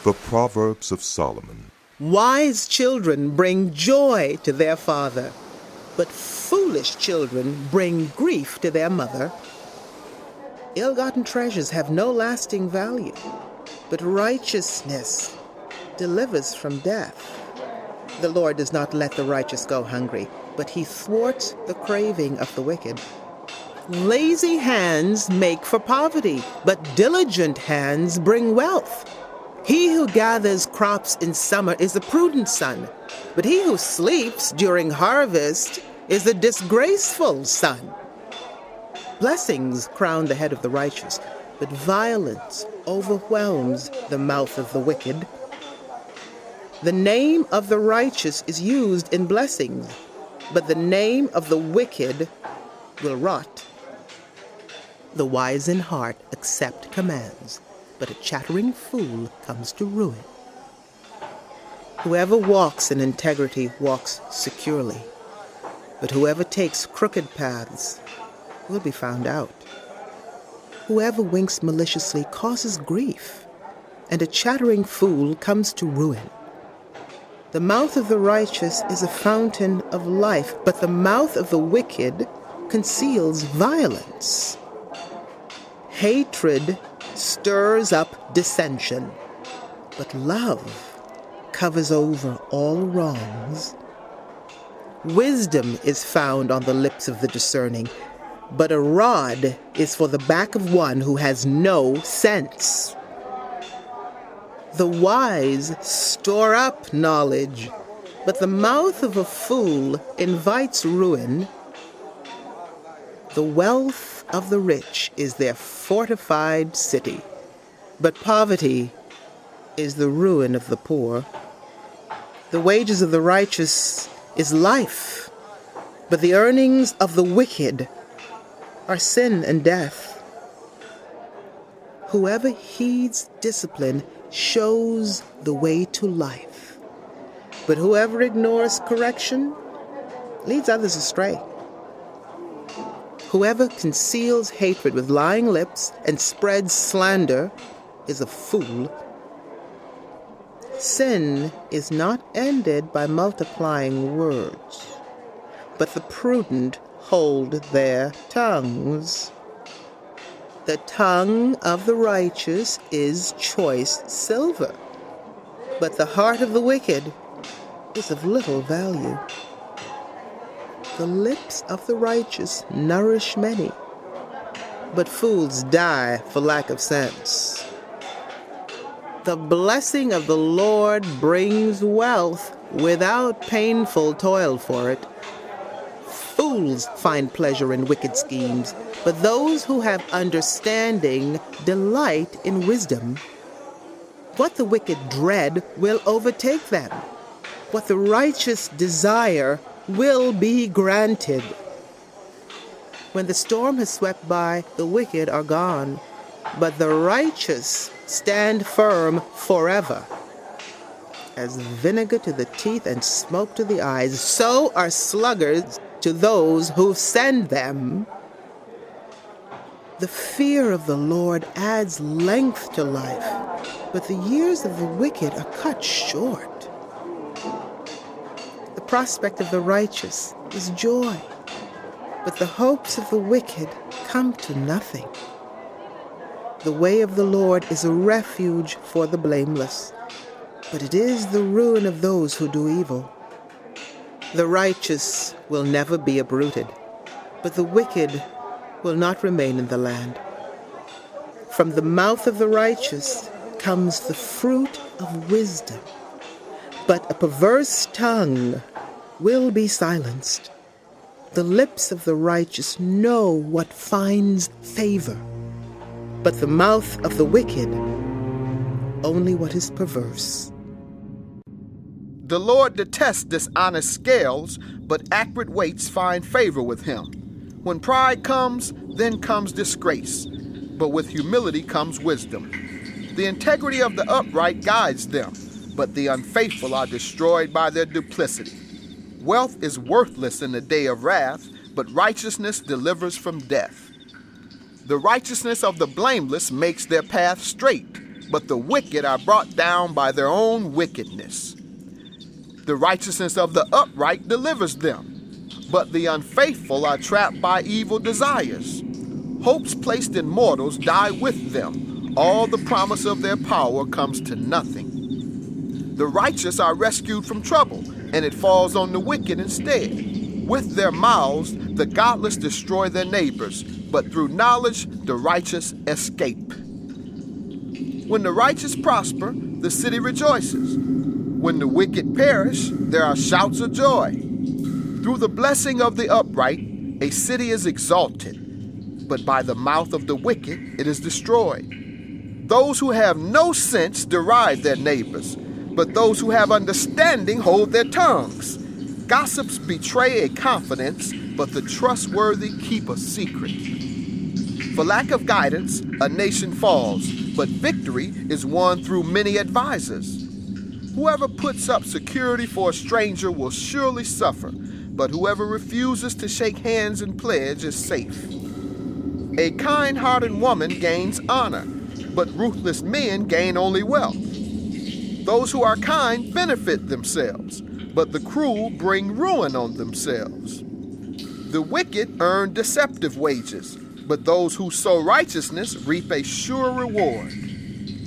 The Proverbs of Solomon. Wise children bring joy to their father, but foolish children bring grief to their mother. Ill-gotten treasures have no lasting value, but righteousness delivers from death. The Lord does not let the righteous go hungry, but he thwarts the craving of the wicked. Lazy hands make for poverty, but diligent hands bring wealth. He who gathers crops in summer is a prudent son, but he who sleeps during harvest is a disgraceful son. Blessings crown the head of the righteous, but violence overwhelms the mouth of the wicked. The name of the righteous is used in blessings, but the name of the wicked will rot. The wise in heart accept commands, but a chattering fool comes to ruin. Whoever walks in integrity walks securely, but whoever takes crooked paths will be found out. Whoever winks maliciously causes grief, and a chattering fool comes to ruin. The mouth of the righteous is a fountain of life, but the mouth of the wicked conceals violence. Hatred stirs up dissension, but love covers over all wrongs. Wisdom is found on the lips of the discerning, but a rod is for the back of one who has no sense. The wise store up knowledge, but the mouth of a fool invites ruin. The wealth of the rich is their fortified city, but poverty is the ruin of the poor. The wages of the righteous is life, but the earnings of the wicked are sin and death. Whoever heeds discipline shows the way to life, but whoever ignores correction leads others astray. Whoever conceals hatred with lying lips and spreads slander is a fool. Sin is not ended by multiplying words, but the prudent hold their tongues. The tongue of the righteous is choice silver, but the heart of the wicked is of little value. The lips of the righteous nourish many, but fools die for lack of sense. The blessing of the Lord brings wealth without painful toil for it. Fools find pleasure in wicked schemes, but those who have understanding delight in wisdom. What the wicked dread will overtake them. What the righteous desire will be granted. When the storm has swept by, the wicked are gone, but the righteous stand firm forever. As vinegar to the teeth and smoke to the eyes, so are sluggards to those who send them. The fear of the Lord adds length to life, but the years of the wicked are cut short. The prospect of the righteous is joy, but the hopes of the wicked come to nothing. The way of the Lord is a refuge for the blameless, but it is the ruin of those who do evil. The righteous will never be uprooted, but the wicked will not remain in the land. From the mouth of the righteous comes the fruit of wisdom, but a perverse tongue will be silenced. The lips of the righteous know what finds favor, but the mouth of the wicked only what is perverse. The Lord detests dishonest scales, but accurate weights find favor with him. When pride comes, then comes disgrace, but with humility comes wisdom. The integrity of the upright guides them, but the unfaithful are destroyed by their duplicity. Wealth is worthless in the day of wrath, but righteousness delivers from death. The righteousness of the blameless makes their path straight, but the wicked are brought down by their own wickedness. The righteousness of the upright delivers them, but the unfaithful are trapped by evil desires. Hopes placed in mortals die with them. All the promise of their power comes to nothing. The righteous are rescued from trouble, and it falls on the wicked instead. With their mouths, the godless destroy their neighbors, but through knowledge, the righteous escape. When the righteous prosper, the city rejoices. When the wicked perish, there are shouts of joy. Through the blessing of the upright, a city is exalted, but by the mouth of the wicked it is destroyed. Those who have no sense deride their neighbors, but those who have understanding hold their tongues. Gossips betray a confidence, but the trustworthy keep a secret. For lack of guidance, a nation falls, but victory is won through many advisors. Whoever puts up security for a stranger will surely suffer, but whoever refuses to shake hands and pledge is safe. A kind-hearted woman gains honor, but ruthless men gain only wealth. Those who are kind benefit themselves, but the cruel bring ruin on themselves. The wicked earn deceptive wages, but those who sow righteousness reap a sure reward.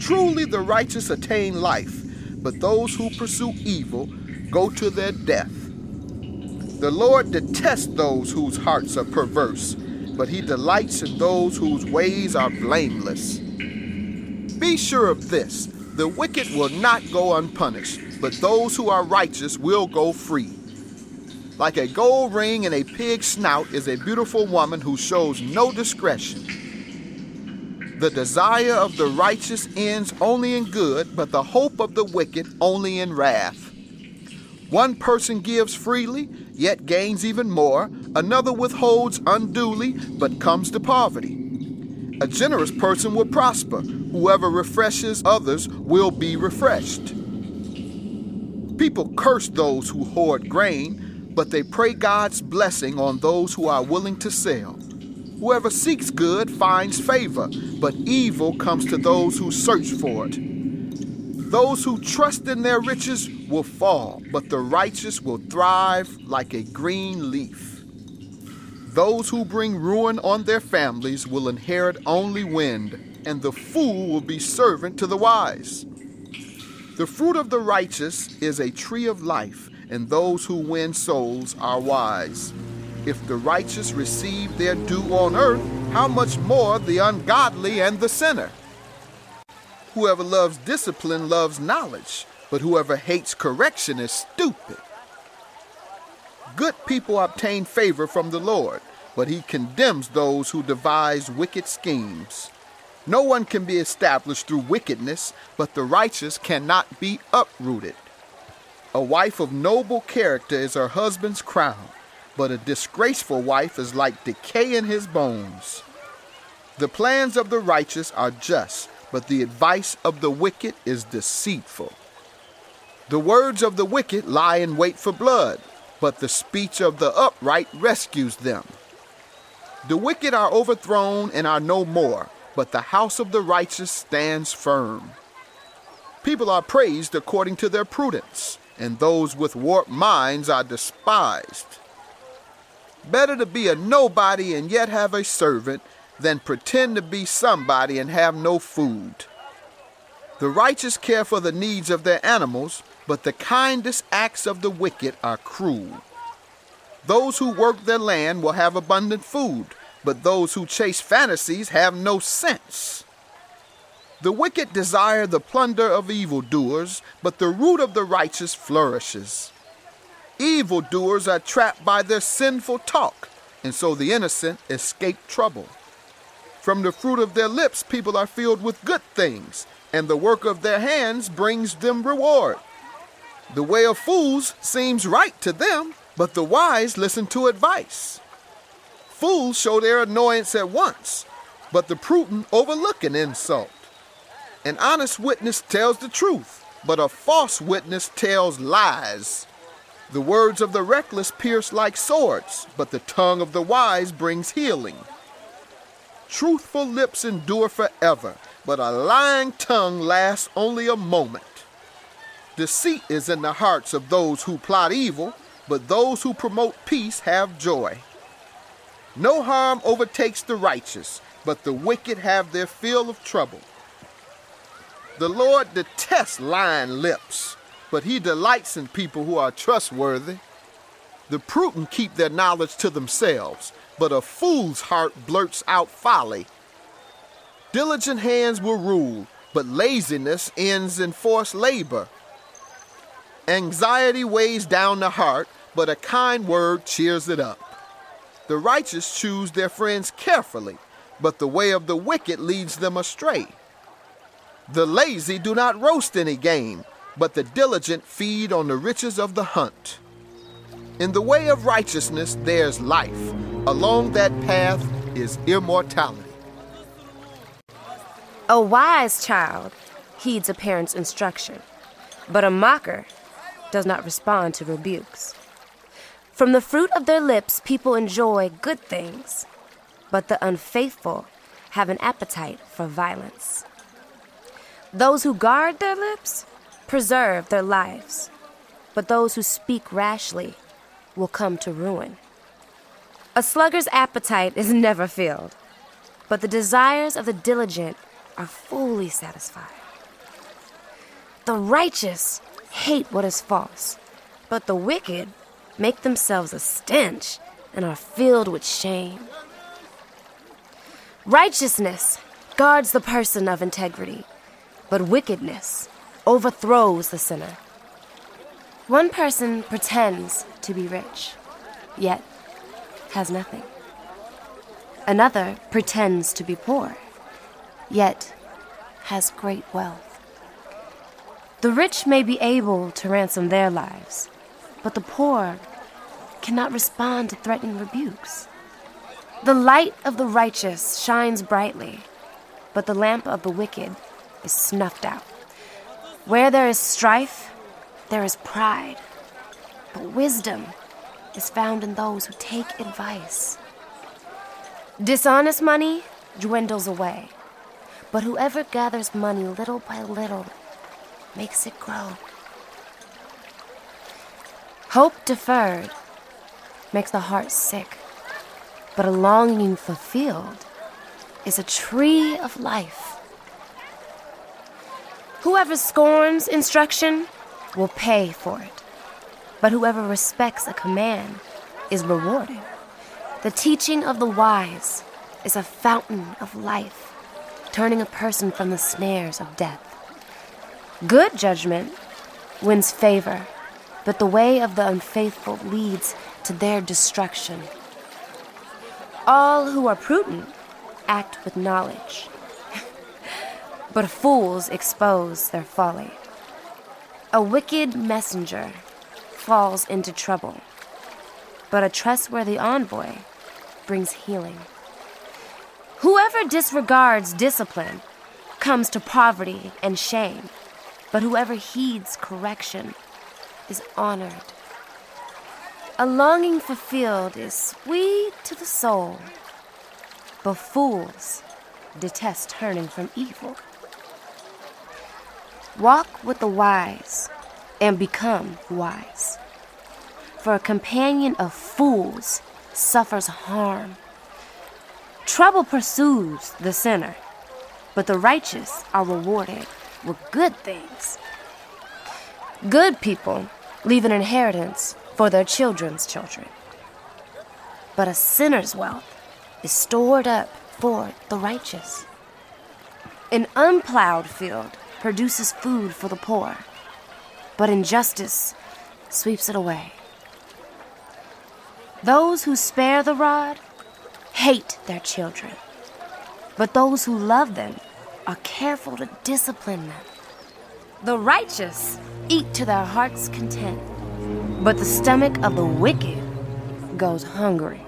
Truly the righteous attain life, but those who pursue evil go to their death. The Lord detests those whose hearts are perverse, but he delights in those whose ways are blameless. Be sure of this, the wicked will not go unpunished, but those who are righteous will go free. Like a gold ring in a pig's snout is a beautiful woman who shows no discretion. The desire of the righteous ends only in good, but the hope of the wicked only in wrath. One person gives freely, yet gains even more. Another withholds unduly, but comes to poverty. A generous person will prosper. Whoever refreshes others will be refreshed. People curse those who hoard grain, but they pray God's blessing on those who are willing to sell. Whoever seeks good finds favor, but evil comes to those who search for it. Those who trust in their riches will fall, but the righteous will thrive like a green leaf. Those who bring ruin on their families will inherit only wind, and the fool will be servant to the wise. The fruit of the righteous is a tree of life, and those who win souls are wise. If the righteous receive their due on earth, how much more the ungodly and the sinner? Whoever loves discipline loves knowledge, but whoever hates correction is stupid. Good people obtain favor from the Lord, but he condemns those who devise wicked schemes. No one can be established through wickedness, but the righteous cannot be uprooted. A wife of noble character is her husband's crown, but a disgraceful wife is like decay in his bones. The plans of the righteous are just, but the advice of the wicked is deceitful. The words of the wicked lie in wait for blood, but the speech of the upright rescues them. The wicked are overthrown and are no more, but the house of the righteous stands firm. People are praised according to their prudence, and those with warped minds are despised. Better to be a nobody and yet have a servant than pretend to be somebody and have no food. The righteous care for the needs of their animals, but the kindest acts of the wicked are cruel. Those who work their land will have abundant food, but those who chase fantasies have no sense. The wicked desire the plunder of evildoers, but the root of the righteous flourishes. Evildoers are trapped by their sinful talk, and so the innocent escape trouble. From the fruit of their lips people are filled with good things, and the work of their hands brings them reward. The way of fools seems right to them, but the wise listen to advice. Fools show their annoyance at once, but the prudent overlook an insult. An honest witness tells the truth, but a false witness tells lies. The words of the reckless pierce like swords, but the tongue of the wise brings healing. Truthful lips endure forever, but a lying tongue lasts only a moment. Deceit is in the hearts of those who plot evil, but those who promote peace have joy. No harm overtakes the righteous, but the wicked have their fill of trouble. The Lord detests lying lips, but he delights in people who are trustworthy. The prudent keep their knowledge to themselves, but a fool's heart blurts out folly. Diligent hands will rule, but laziness ends in forced labor. Anxiety weighs down the heart, but a kind word cheers it up. The righteous choose their friends carefully, but the way of the wicked leads them astray. The lazy do not roast any game, but the diligent feed on the riches of the hunt. In the way of righteousness there's life. Along that path is immortality. A wise child heeds a parent's instruction, but a mocker does not respond to rebukes. From the fruit of their lips people enjoy good things, but the unfaithful have an appetite for violence. Those who guard their lips preserve their lives, but those who speak rashly will come to ruin. A sluggard's appetite is never filled, but the desires of the diligent are fully satisfied. The righteous hate what is false, but the wicked make themselves a stench and are filled with shame. Righteousness guards the person of integrity, but wickedness overthrows the sinner. One person pretends to be rich, yet has nothing. Another pretends to be poor, yet has great wealth. The rich may be able to ransom their lives, but the poor cannot respond to threatening rebukes. The light of the righteous shines brightly, but the lamp of the wicked is snuffed out. Where there is strife, there is pride, but wisdom is found in those who take advice. Dishonest money dwindles away, but whoever gathers money little by little makes it grow. Hope deferred makes the heart sick, but a longing fulfilled is a tree of life. Whoever scorns instruction will pay for it, but whoever respects a command is rewarded. The teaching of the wise is a fountain of life, turning a person from the snares of death. Good judgment wins favor, but the way of the unfaithful leads to their destruction. All who are prudent act with knowledge, but fools expose their folly. A wicked messenger falls into trouble, but a trustworthy envoy brings healing. Whoever disregards discipline comes to poverty and shame, but whoever heeds correction is honored. A longing fulfilled is sweet to the soul, but fools detest turning from evil. Walk with the wise and become wise, for a companion of fools suffers harm. Trouble pursues the sinner, but the righteous are rewarded with good things. Good people leave an inheritance for their children's children, but a sinner's wealth is stored up for the righteous. An unplowed field produces food for the poor, but injustice sweeps it away. Those who spare the rod hate their children, but those who love them are careful to discipline them. The righteous eat to their heart's content, but the stomach of the wicked goes hungry.